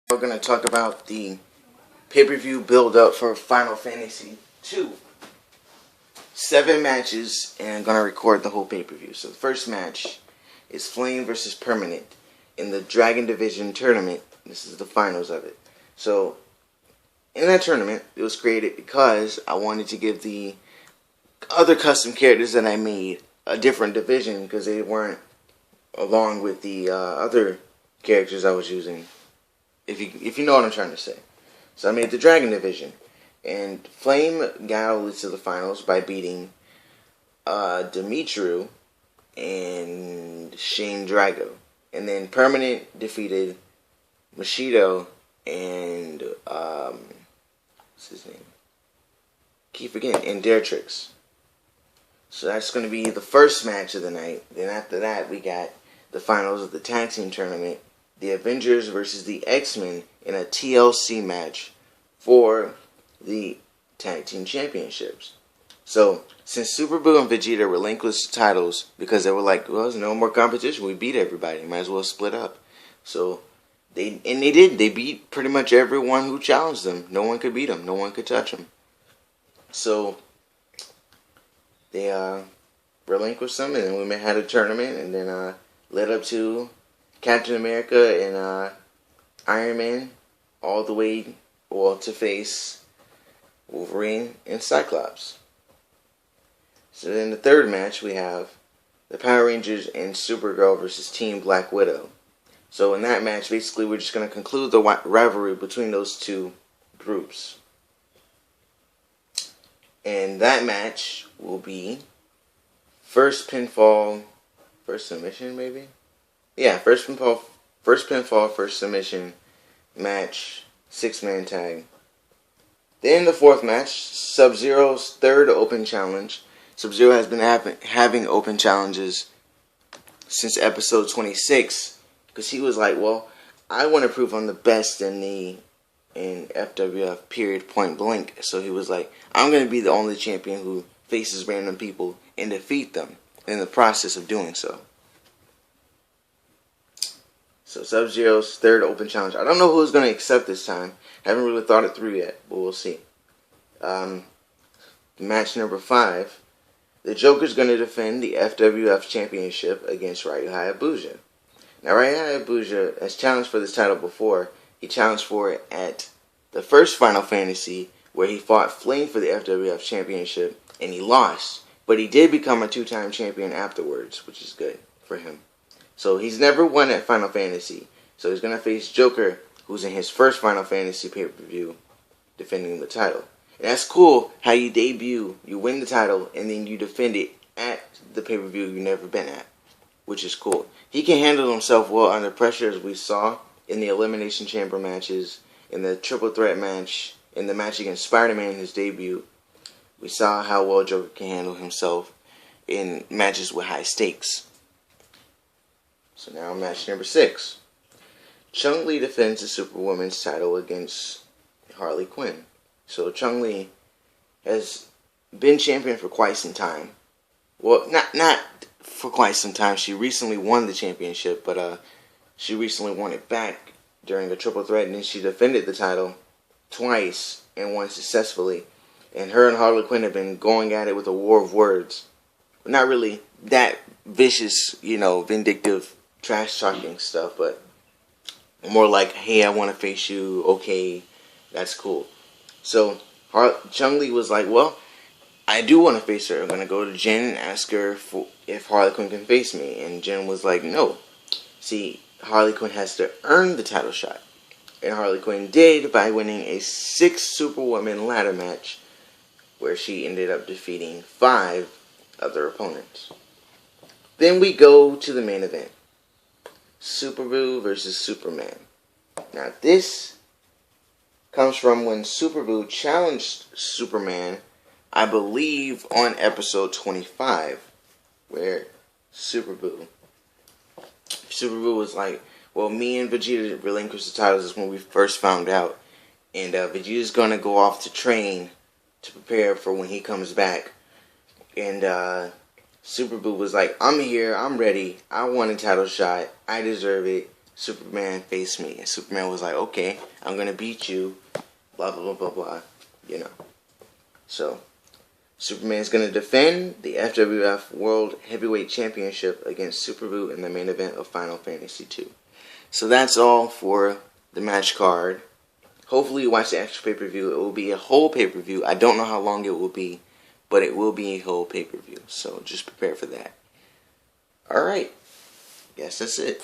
We're going to talk about the pay-per-view build-up for Final Fantasy 2. 7 matches, and I'm going to record the whole pay-per-view. So the first match is Flame versus Permanent in the Dragon Division tournament. This is the finals of it. So in that tournament, it was created because I wanted to give the other custom characters that I made a different division because they weren't along with the other characters I was using. If you know what I'm trying to say. So I made the Dragon Division. And Flame got all the way to the finals by beating Dimitru and Shane Drago. And then Permanent defeated Machido and, what's his name? Keep forgetting, and Daretrix. So that's going to be the first match of the night. Then after that, we got the finals of the tag team tournament. The Avengers versus the X-Men in a TLC match for the tag team championships. So, since Super Boo and Vegeta relinquished the titles because they were like, well, there's no more competition. We beat everybody. Might as well split up. So, they did. They beat pretty much everyone who challenged them. No one could beat them. No one could touch them. So, they relinquished them, and then we had a tournament, and then led up to Captain America and Iron Man all the way, to face Wolverine and Cyclops. So then the third match we have the Power Rangers and Supergirl versus Team Black Widow. So in that match, basically we're just going to conclude the rivalry between those two groups. And that match will be first submission maybe? Yeah, first pinfall, first submission match, 6-man tag. Then the fourth match, Sub-Zero's third open challenge. Sub-Zero has been having open challenges since episode 26, because he was like, well, I want to prove I'm the best in FWF, period, point blank. So he was like, I'm going to be the only champion who faces random people and defeat them in the process of doing so. So Sub-Zero's third open challenge. I don't know who's going to accept this time. Haven't really thought it through yet, but we'll see. Match number 5. The Joker's going to defend the FWF Championship against Ryu Hayabusa. Now, Ryu Hayabusa has challenged for this title before. He challenged for it at the first Final Fantasy, where he fought Flame for the FWF Championship, and he lost. But he did become a 2-time champion afterwards, which is good for him. So he's never won at Final Fantasy. So he's going to face Joker, who's in his first Final Fantasy pay-per-view, defending the title. And that's cool how you debut, you win the title, and then you defend it at the pay-per-view you've never been at, which is cool. He can handle himself well under pressure, as we saw in the Elimination Chamber matches, in the Triple Threat match, in the match against Spider-Man in his debut. We saw how well Joker can handle himself in matches with high stakes. So now match number 6. Chun-Li defends the Superwoman's title against Harley Quinn. So Chun-Li has been champion for quite some time. Well, not for quite some time. She recently won the championship, but she recently won it back during a triple threat, and then she defended the title twice and won successfully. And her and Harley Quinn have been going at it with a war of words. Not really that vicious, vindictive, trash-talking stuff, but more like, hey, I want to face you, okay, that's cool. So Chun-Li was like, well, I do want to face her. I'm going to go to Jen and ask her if Harley Quinn can face me. And Jen was like, no. See, Harley Quinn has to earn the title shot. And Harley Quinn did by winning a 6 Superwoman ladder match where she ended up defeating 5 other opponents. Then we go to the main event. Super Boo versus Superman. Now this comes from when Super Boo challenged Superman, I believe on episode 25, where Super Boo was like, well, me and Vegeta relinquished the titles is when we first found out, and Vegeta's gonna go off to train to prepare for when he comes back, and Super Boo was like, I'm here, I'm ready, I want a title shot, I deserve it, Superman face me. And Superman was like, okay, I'm gonna beat you, blah blah blah blah blah, you know. So Superman's gonna defend the FWF World Heavyweight Championship against Super Boot in the main event of Final Fantasy 2. So that's all for the match card. Hopefully you watch the extra pay-per-view. It will be a whole pay-per-view. I don't know how long it will be, but it will be a whole pay-per-view. So just prepare for that. Alright. Yes, that's it.